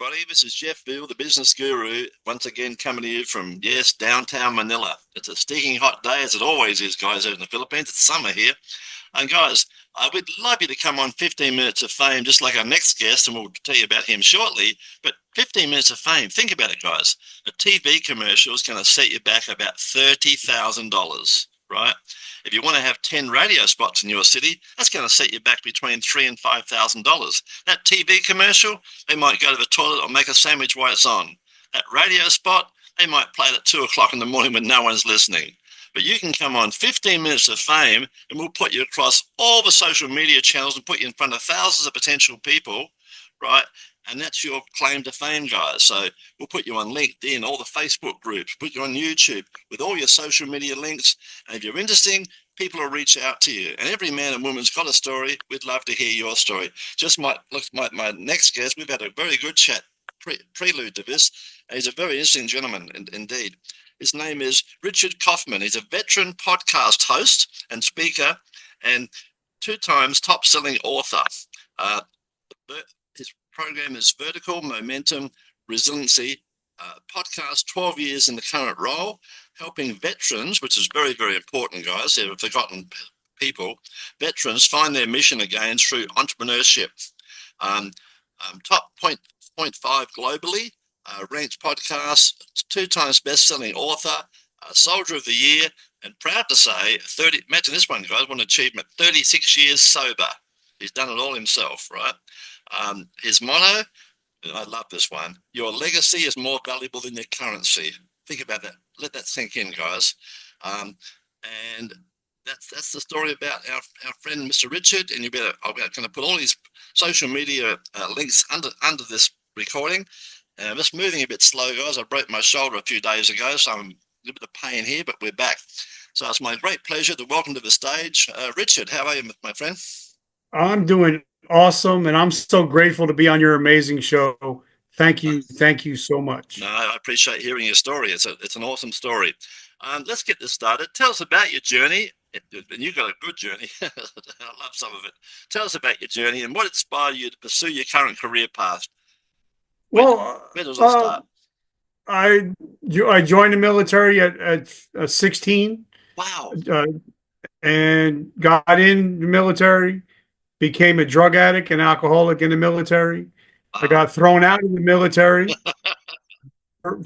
everybody. This is Jeff Veale, the business guru, once again coming to you from, yes, downtown Manila. It's a stinking hot day, as it always is, guys, out in the Philippines. It's summer here. And guys, I would love you to come on 15 Minutes of Fame, just like our next guest, and we'll tell you about him shortly. But 15 Minutes of Fame, think about it, guys. A TV commercial is going to set you back about $30,000, right? If you want to have 10 radio spots in your city, that's going to set you back between $3,000 and $5,000. That TV commercial, they might go to the toilet or make a sandwich while it's on. That radio spot, they might play it at 2 o'clock in the morning when no one's listening. But you can come on 15 Minutes of Fame and we'll put you across all the social media channels and put you in front of thousands of potential people, right? And that's your claim to fame, guys. So we'll put you on LinkedIn, all the Facebook groups, put you on YouTube with all your social media links. And if you're interesting, people will reach out to you. And every man and woman's got a story. We'd love to hear your story. Just my next guest, we've had a very good chat, prelude to this. And he's a very interesting gentleman, indeed. His name is Richard Kaufman. He's a veteran podcast host and speaker and 2 times top-selling author. His program is Vertical Momentum Resiliency podcast, 12 years in the current role, helping veterans, which is very, very important, guys. They're forgotten people. Veterans find their mission again through entrepreneurship. Top 0.5 globally, ranked podcast, 2 times best-selling author, Soldier of the Year, and proud to say, imagine this one, guys, one achievement, 36 years sober. He's done it all himself, right? His motto, I love this one, your legacy is more valuable than your currency. Think about that. Let that sink in, guys. And that's the story about our friend, Mr. Richard. And I'm going to put all his social media links under this recording. I'm just moving a bit slow, guys. I broke my shoulder a few days ago, so I'm a little bit of pain here, but we're back. So it's my great pleasure to welcome to the stage, Richard. How are you, my friend? I'm doing awesome, and I'm so grateful to be on your amazing show. Thank you so much. No, I appreciate hearing your story. It's an awesome story. Let's get this started. Tell us about your journey. And you've got a good journey. I love some of it. Tell us about your journey and what inspired you to pursue your current career path. Where does it start? I joined the military at 16. Wow. And got in the military. Became a drug addict and alcoholic in the military. Wow. I got thrown out of the military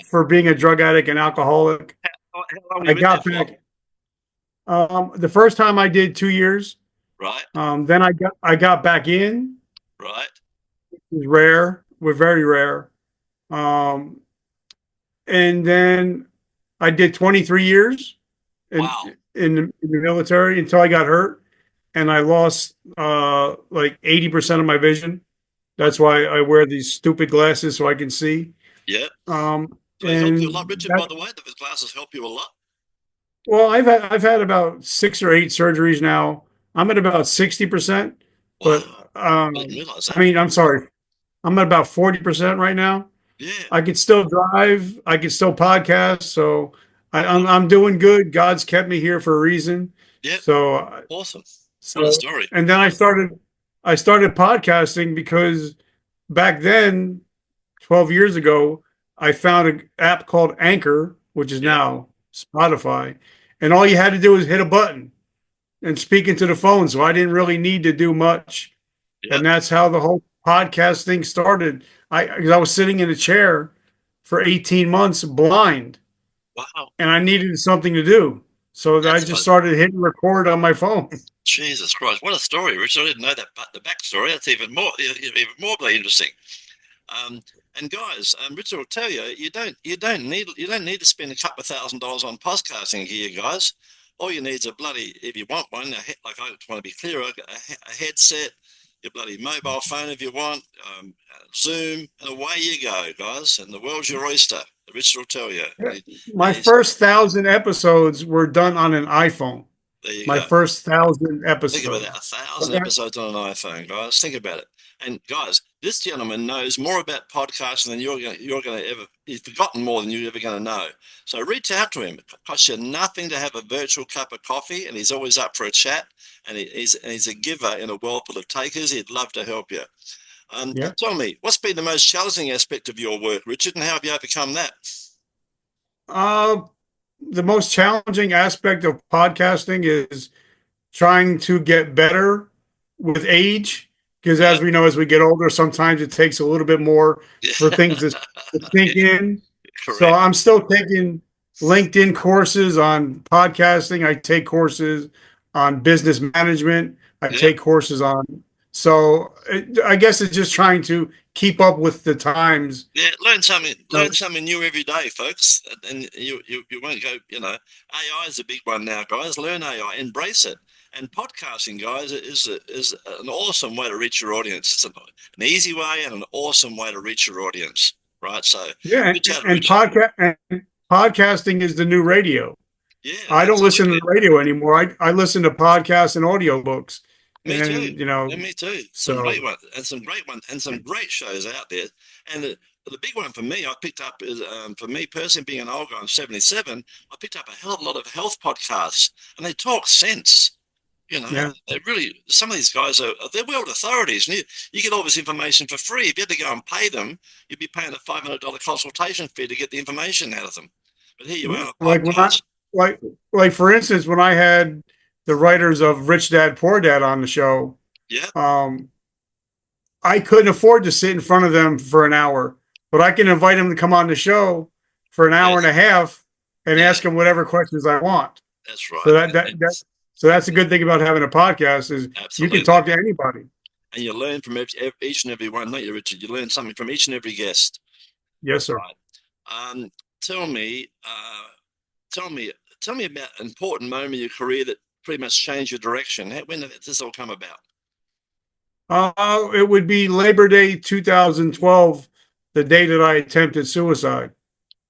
for being a drug addict and alcoholic. How long I got back. The first time I did 2 years. Right. Then I got back in. Right. It was rare. We're very rare. And then I did 23 years in the military until I got hurt. And I lost like 80% of my vision. That's why I wear these stupid glasses so I can see. Yeah. They help you a lot, Richard, by the way? The glasses help you a lot? Well, I've had about 6 or 8 surgeries now. I'm at about 60%. But I didn't realize that. I mean, I'm sorry. I'm at about 40% right now. Yeah. I can still drive. I can still podcast. So I'm doing good. God's kept me here for a reason. Yeah. So awesome. What a story. And then I started podcasting because back then, 12 years ago, I found an app called Anchor, which is now Spotify. And all you had to do was hit a button and speak into the phone. So I didn't really need to do much. Yeah. And that's how the whole podcast thing started. I was sitting in a chair for 18 months blind. Wow. And I needed something to do. So I just started hitting record on my phone. Jesus Christ, what a story, Richard! I didn't know that, but the backstory, that's even more interesting. And guys, Richard will tell you, you don't need to spend a couple of $1,000s on podcasting gear, guys. All you need is a bloody, if you want one, like I want to be clear, a headset, your bloody mobile phone if you want, Zoom, and away you go, guys. And the world's your oyster. Richard will tell you. My first 1,000 episodes were done on an iPhone. There you go. First 1,000 episodes. Think about that, 1,000 episodes on an iPhone, guys. Think about it. And guys, this gentleman knows more about podcasting than you're going to ever. He's forgotten more than you're ever going to know. So reach out to him. It costs you nothing to have a virtual cup of coffee, and he's always up for a chat. And he's a giver in a world full of takers. He'd love to help you. Yeah. Tell me, what's been the most challenging aspect of your work, Richard, and how have you overcome that? Uh, the most challenging aspect of podcasting is trying to get better with age. Because Yeah, as we know, as we get older, sometimes it takes a little bit more for yeah, things to sink yeah, in. So correct. I'm still taking LinkedIn courses on podcasting. I take courses on business management. I Yeah, take courses on. So I guess it's just trying to keep up with the times. yeah. Uh, Learn something new every day, folks, and you won't go. AI is a big one now, guys. Learn AI, embrace it. And podcasting, guys, is an awesome way to reach your audience. It's an easy way and an awesome way to reach your audience, right? So yeah, reach out, and Richard. podcasting is the new radio. Yeah, I don't listen to absolutely. the radio anymore. I listen to podcasts and audiobooks, Me too. and And me too. Some so great ones, and some great shows out there. And the big one for me, I picked up is for me personally, being an old guy, I'm 77. I picked up a hell of a lot of health podcasts, and they talk sense. yeah. They really. Some of these guys they're world authorities, and you get all this information for free. If you had to go and pay them, you'd be paying a $500 consultation fee to get the information out of them. But here you are on a Like when I podcast. like like for instance, when I had the writers of Rich Dad Poor Dad on the show, Yeah, um, I couldn't afford to sit in front of them for an hour, but I can invite them to come on the show for an hour and yes, a half and yeah, ask them whatever questions I want. that's So right. that's a good thing about having a podcast is you can Absolutely. talk to anybody. And you learn from each and every one, don't you, Richard? You learn something from each and every guest, Yes, sir. right? Um, tell me, tell me, tell me about an important moment in your career that pretty much changed your direction. When did this all come about? It would be Labor Day 2012, the day that I attempted suicide.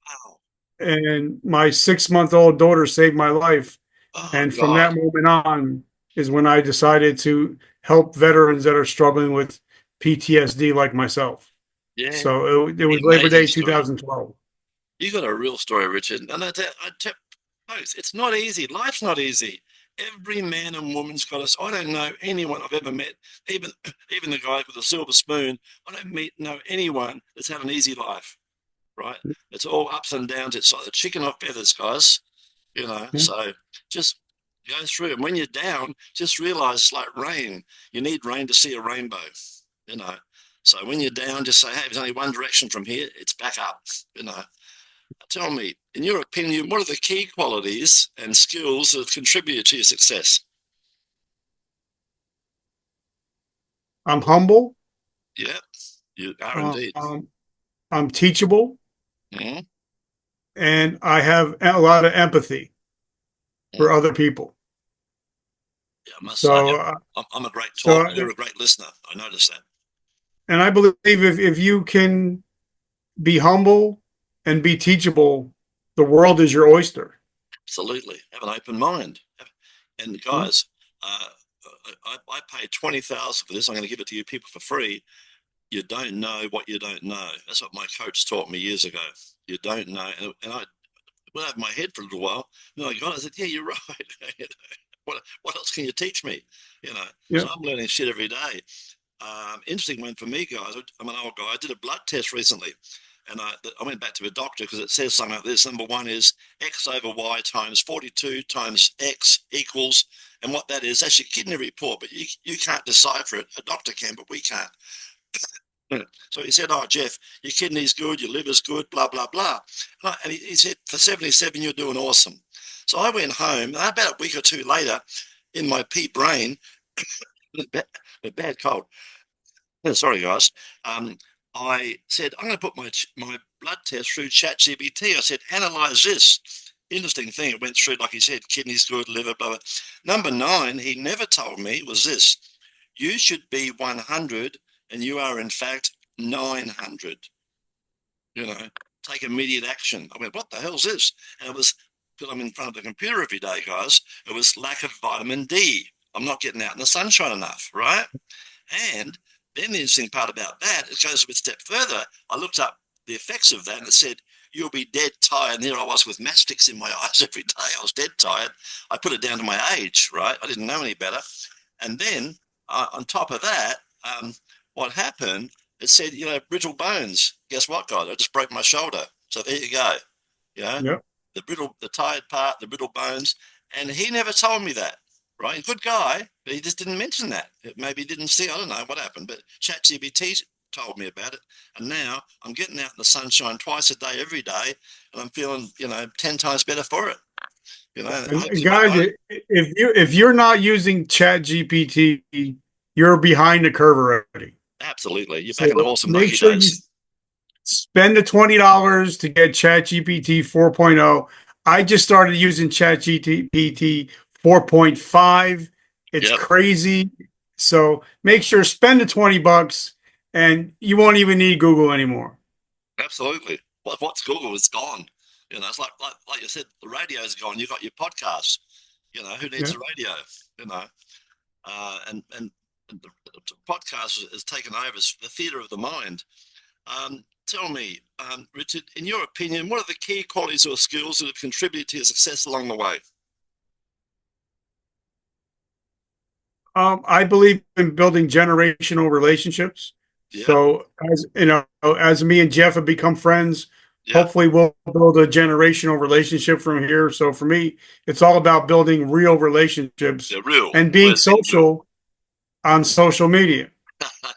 Wow. And my 6-month-old daughter saved my life. Oh And from God. that moment on is when I decided to help veterans that are struggling with PTSD like myself. Yeah. So it was Labor Amazing Day story. 2012. You got a real story, Richard. And I tell folks, it's not easy. Life's not easy. Every man and woman's got us. I don't know anyone I've ever met, even even the guy with the silver spoon. I don't know anyone that's had an easy life, right? It's all ups and downs. It's like the chicken or feathers, guys. Yeah. So just go through. And when you're down, just realize it's like rain. You need rain to see a rainbow, you know. So when you're down, just say, hey, there's only one direction from here. It's back up. Tell me, in your opinion, what are the key qualities and skills that have contributed to your success? I'm humble. Yeah, you are Uh, indeed. um, I'm teachable, Mhm. and I have a lot of empathy for other people. Yeah, I must say, So, I'm a great so, talker. You're a great listener. I noticed that. and I believe if you can be humble and be teachable, the world is your oyster. Absolutely. Have an open mind. And Yeah. guys, I paid 20,000 for this. I'm going to give it to you people for free. You don't know what you don't know. That's what my coach taught me years ago. You don't know. And I went over my head for a little while. And I got it. I said, yeah, you're right. What else can you teach me? Yeah. So I'm learning shit every day. Interesting one for me, guys. I'm an old guy. I did a blood test recently, and I went back to the doctor because it says something like this. Number one is X over Y times 42 times X equals, and what that is, that's your kidney report, but you can't decipher it. A doctor can, but we can't. So he said, oh, Jeff, your kidney's good, your liver's good, blah, blah, blah. And he said, for 77, you're doing awesome. So I went home, and about a week or two later, in my pea brain, a bad cold. Sorry, guys. I said, I'm going to put my blood test through ChatGPT. I said, analyze this. Interesting thing. It went through, like he said, kidneys good, liver, blah, blah. Number 9, he never told me, was this. You should be 100 and you are, in fact, 900. Take immediate action. I went, what the hell's this? And it was, because I'm in front of the computer every day, guys, it was lack of vitamin D. I'm not getting out in the sunshine enough, right? And then the interesting part about that, it goes a step further. I looked up the effects of that and it said, you'll be dead tired. And there I was with matchsticks in my eyes every day. I was dead tired. I put it down to my age, right? I didn't know any better. And then on top of that, what happened, it said, brittle bones. Guess what, guys? I just broke my shoulder. So there you go. You know, Yep. the tired part, the brittle bones. And he never told me that, right? Good guy, but he just didn't mention that. Maybe he didn't see, I don't know what happened, but ChatGPT told me about it. And now I'm getting out in the sunshine twice a day, every day, and I'm feeling, 10 times better for it. And guys, if you're not using Chat GPT, you're behind the curve already. Absolutely. You're back in the So horse and make buggy sure you days. spend the $20 to get Chat GPT 4.0. I just started using Chat GPT 4.5. It's Yep, crazy. So make sure spend the $20 and you won't even need Google anymore. absolutely. What's Google is gone. It's like you said, the radio's gone. You've got your podcasts. Who needs Yeah. a radio? You know, and the podcast has taken over the theatre of the mind. Tell me, Richard, in your opinion, what are the key qualities or skills that have contributed to your success along the way? I believe in building generational relationships. Yeah, So as you know, as me and Jeff have become friends, yeah, hopefully we'll build a generational relationship from here. So for me, it's all about building real relationships they're real. and being Where's being real? social on social media.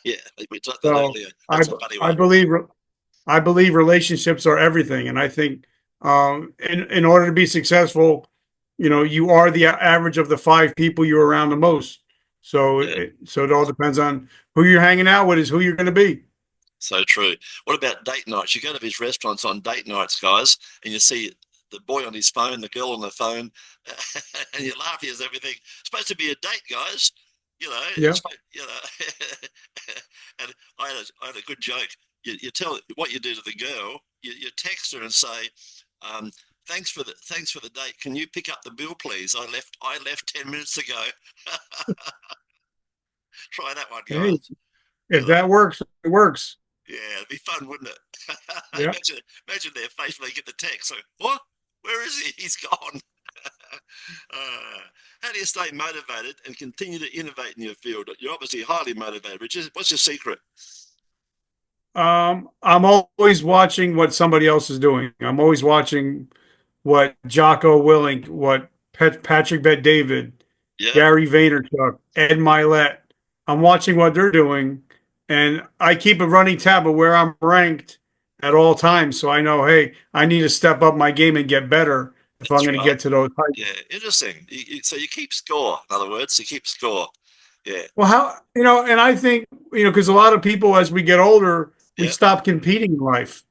Yeah, we talked that So earlier. I That's a funny I one. believe I believe relationships are everything, and I think in order to be successful, you are the average of the five people you're around the most. So Yeah, it all depends on who you're hanging out with is who you're going to be. so true. What about date nights? You go to these restaurants on date nights, guys, and you see the boy on his phone, the girl on the phone, and you laugh as everything. It's supposed to be a date, guys. Yeah. And I had a good joke. You tell what you do to the girl. You text her and say, um, thanks for the date. Can you pick up the bill, please? I left 10 minutes ago. Try that one, Hey, guys. You if know. that works, it works. Yeah, it'd be fun, wouldn't it? Yeah. Imagine their face when they get the text. So, what? Where is he? He's gone. How do you stay motivated and continue to innovate in your field? You're obviously highly motivated, Richard. What's your secret? I'm always watching what somebody else is doing. I'm always watching what Jocko Willink, what Patrick Bet David, Yeah, Gary Vaynerchuk, Ed Milet. I'm watching what they're doing, and I keep a running tab of where I'm ranked at all times. So I know, hey, I need to step up my game and get better if I'm that's going to right. get to those heights. Yeah, interesting. So you keep score. In other words, you keep score. Yeah, Well, and I think, because a lot of people, as we get older, we yeah, stop competing in life.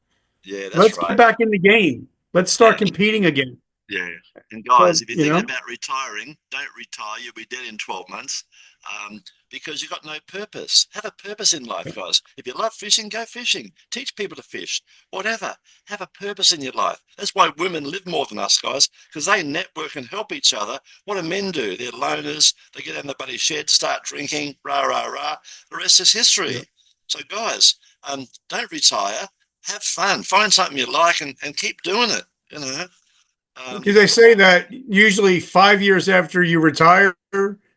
yeah. That's Let's get right. back in the game. Let's Yeah, start competing again. yeah. And guys, So, if you're thinking about retiring, don't retire. You'll be dead in 12 months because you've got no purpose. Have a purpose in life, guys. If you love fishing, go fishing. Teach people to fish. Whatever. Have a purpose in your life. That's why women live more than us, guys, because they network and help each other. What do men do? They're loners. They get in the buddy shed, start drinking, rah, rah, rah. The rest is yeah. history. So, guys, don't retire. Have fun. Find something you like and keep doing it, you know. Because Um, they say that usually 5 years after you retire,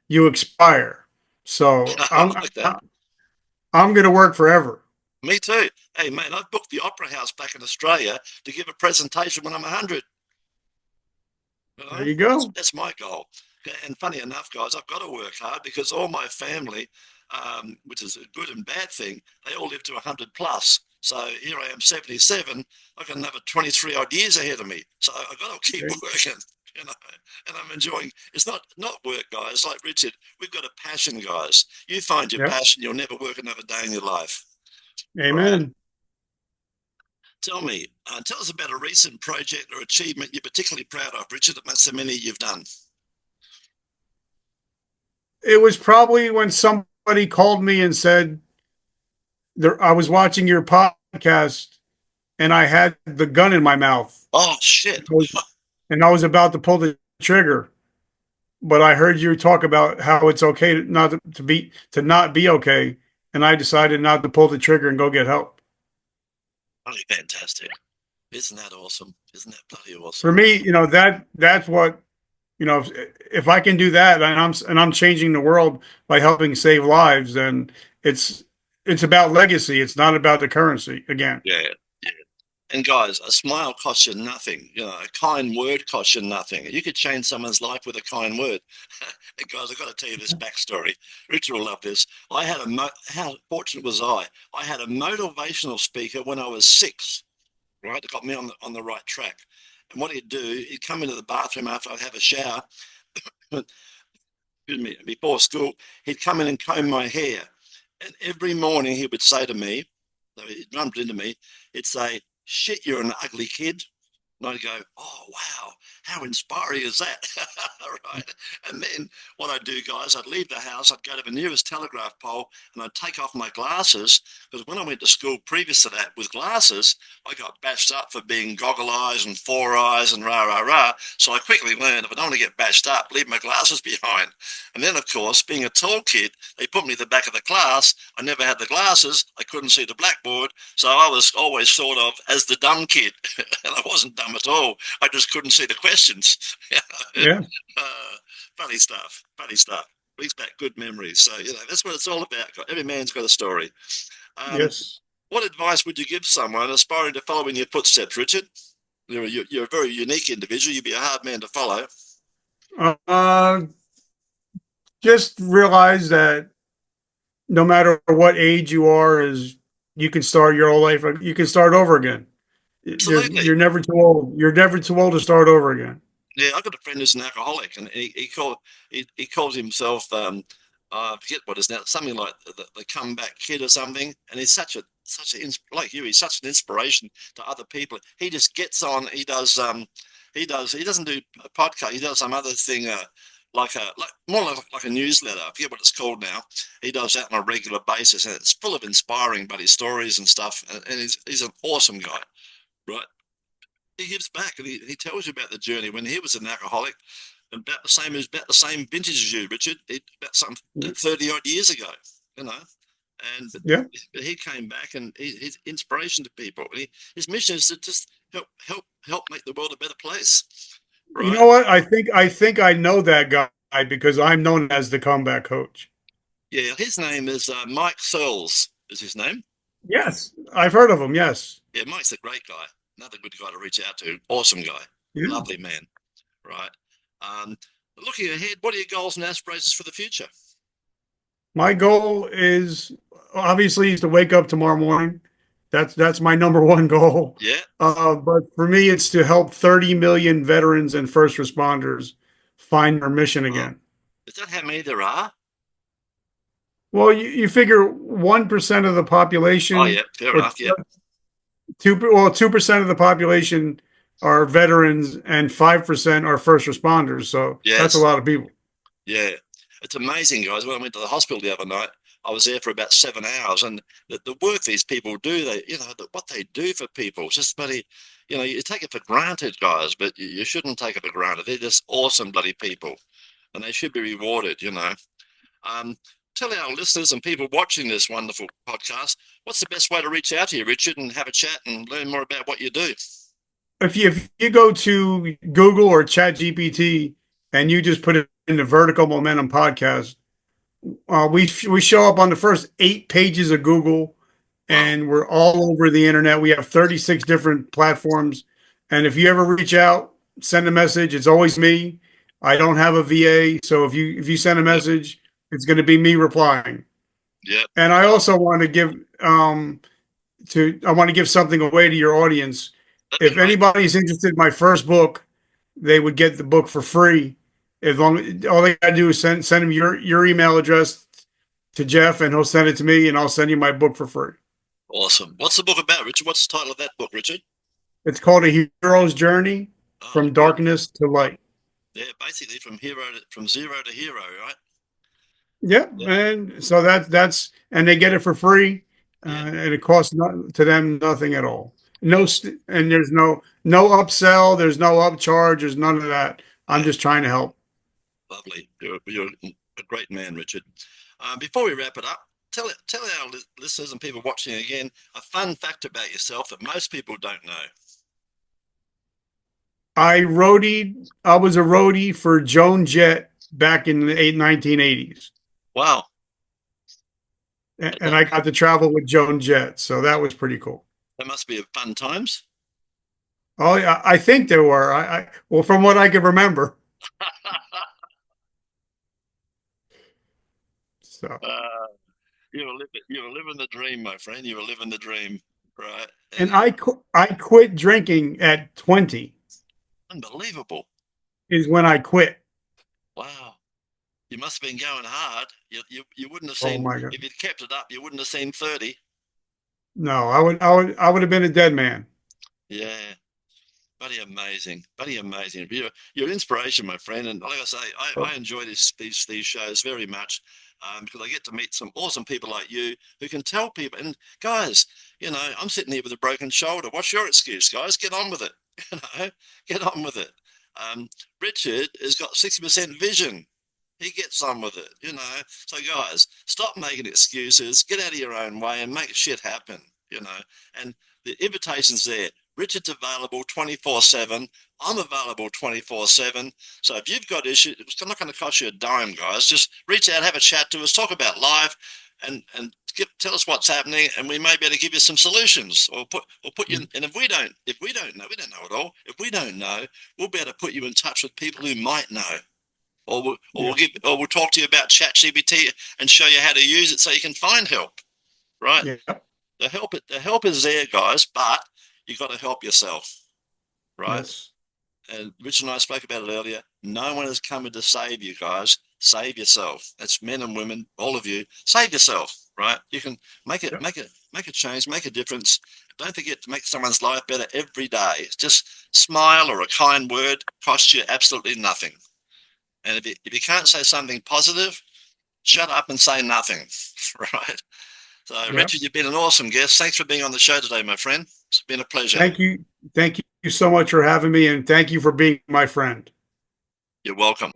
you expire. So I like that. I'm going to work forever. Me too. Hey, mate, I've booked the Opera House back in Australia to give a presentation when I'm 100. There you That's go. that's my goal. And funny enough, guys, I've got to work hard because all my family, which is a good and bad thing, they all live to 100 plus. So here I am, 77. I've got another 23 odd years ahead of me. So I've got to keep Okay. working, you know. And I'm enjoying. It's not work, guys. Like Richard, we've got a passion, guys. You find your Yep. passion, you'll never work another day in your life. All right. Amen. Tell us about a recent project or achievement you're particularly proud of, Richard, amongst so many you've done. It was probably when somebody called me and said, I was watching your podcast and I had the gun in my mouth Oh, shit. and I was about to pull the trigger. But I heard you talk about how it's okay to not be okay, and I decided not to pull the trigger and go get help. Bloody fantastic. Isn't that awesome? Isn't that bloody For awesome? me, that's what if I can do that and I'm changing the world by helping save lives, then it's it's about legacy. It's not about the currency again. Yeah. And guys, a smile costs you nothing. A kind word costs you nothing. You could change someone's life with a kind word. And guys, I've got to tell you this backstory. Richard will love this. How fortunate was I? I had a motivational speaker when I was 6, right? That got me on the right track. And what he'd do, he'd come into the bathroom after I'd have a shower, excuse me, before school, he'd come in and comb my hair. And every morning he would say to me, so he bumped into me, he'd say, "Shit, you're an ugly kid." And I'd go, "Oh, wow, how inspiring is that?" Right. And then what I'd do, guys, I'd leave the house, I'd go to the nearest telegraph pole and I'd take off my glasses, because when I went to school previous to that with glasses, I got bashed up for being goggle eyes and four eyes and rah, rah, rah. So I quickly learned, if I don't want to get bashed up, leave my glasses behind. And then, of course, being a tall kid, they put me at the back of the class. I never had the glasses. I couldn't see the blackboard. So I was always thought of as the dumb kid. And I wasn't dumb at all. I just couldn't see the questions. Yeah. Funny stuff. Funny stuff. Brings back good memories. So, that's what it's all about. Every man's got a story. Yes. What advice would you give someone aspiring to follow in your footsteps, Richard? You're a very unique individual. You'd be a hard man to follow. Just realize that no matter what age you are, you can start your whole life. You can start over again. Absolutely. You're never too old. You're never too old to start over again. Yeah, I've got a friend who's an alcoholic, and he calls himself I forget what is now, something like the comeback kid or something. And he's like you, he's such an inspiration to other people. He just gets on. He doesn't do a podcast. He does some other thing. More like a newsletter. I forget what it's called now. He does that on a regular basis, and it's full of inspiring buddy stories and stuff. And he's an awesome guy, right? He gives back, and he tells you about the journey when he was an alcoholic, and about the same vintage as you, Richard. About some 30 odd years ago, And Yeah. he came back, and he's inspiration to people. His mission is to just help make the world a better place. Right? You know what? I think I know that guy because I'm known as the comeback coach. Yeah, his name is Mike Searles. Is his name? Yes, I've heard of him. Yes. Yeah, Mike's a great guy. Another good guy to reach out to. Awesome guy. Yeah. Lovely man. Right. Looking ahead, what are your goals and aspirations for the future? My goal is obviously to wake up tomorrow morning. That's my number one goal. Yeah. But for me, it's to help 30 million veterans and first responders find their mission again. Is that how many there are? Well, you figure 1% of the population. Oh, yeah, fair enough. Yeah. 2% of the population are veterans and 5% are first responders. So that's a lot of people. Yeah. It's amazing, guys. When I went to the hospital the other night, I was there for about 7 hours, and the work these people do, what they do for people, it's just bloody, you take it for granted, guys, but you shouldn't take it for granted. They're just awesome bloody people, and they should be rewarded, Tell our listeners and people watching this wonderful podcast, what's the best way to reach out to you, Richard, and have a chat and learn more about what you do? If you go to Google or ChatGPT and you just put it in the Vertical Momentum podcast, we show up on the first 8 pages of Google, and we're all over the internet. We have 36 different platforms. And if you ever reach out, send a message. It's always me. I don't have a VA. So if you send a message, it's going to be me replying. Yeah. And I also want to give something away to your audience. If anybody's interested in my first book, they would get the book for free. All they gotta do is send him your email address to Jeff, and he'll send it to me, and I'll send you my book for free. Awesome. What's the book about, Richard? What's the title of that book, Richard? It's called A Hero's Journey from Darkness to Light. Yeah, basically from zero to hero, right? Yeah, and so that's and they get it for free, and it costs to them nothing at all. And there's no upsell, there's no upcharge, there's none of that. I'm just trying to help. Lovely. You're a great man, Richard. Before we wrap it up, tell our listeners and people watching again a fun fact about yourself that most people don't know. I was a roadie for Joan Jett back in the 1980s. Wow. and I got to travel with Joan Jett, so that was pretty cool. That must be fun times. Oh, yeah, I think there were. Well, from what I can remember. So, uh, you were living the dream, my friend. You were living the dream, right? and I quit drinking at 20 Unbelievable. is when I quit. Wow. You must have been going hard. You wouldn't have Oh seen, my God. if you'd kept it up, you wouldn't have seen 30. No, I would have been a dead man. Yeah. Buddy, amazing. Buddy, amazing. You're an inspiration, my friend. And like I say, Oh, I enjoy these shows very much, because I get to meet some awesome people like you who can tell people. And guys, I'm sitting here with a broken shoulder. What's your excuse, guys? Get on with it. You know, get on with it. Richard has got 60% vision. He gets on with it. So guys, stop making excuses, get out of your own way and make shit happen. And the invitation's there. Richard's available 24/7. I'm available 24/7. So if you've got issues, it's not going to cost you a dime, guys. Just reach out, have a chat to us, talk about life, and tell us what's happening, and we may be able to give you some solutions, or put you in. And if we don't know, we don't know it all. If we don't know, we'll be able to put you in touch with people who might know. We'll talk to you about ChatGPT and show you how to use it so you can find help. Right? yeah. The help is there, guys, but you got to help yourself. Right? Yes. And Rich and I spoke about it earlier. No one is coming to save you, guys. Save yourself. That's men and women, all of you. Save yourself. Right? You can make a change, make a difference. Don't forget to make someone's life better every day. Just smile or a kind word costs you absolutely nothing. And if you can't say something positive, shut up and say nothing, right? So, Yep. Richard, you've been an awesome guest. Thanks for being on the show today, my friend. It's been a pleasure. Thank you. Thank you so much for having me, and thank you for being my friend. You're welcome.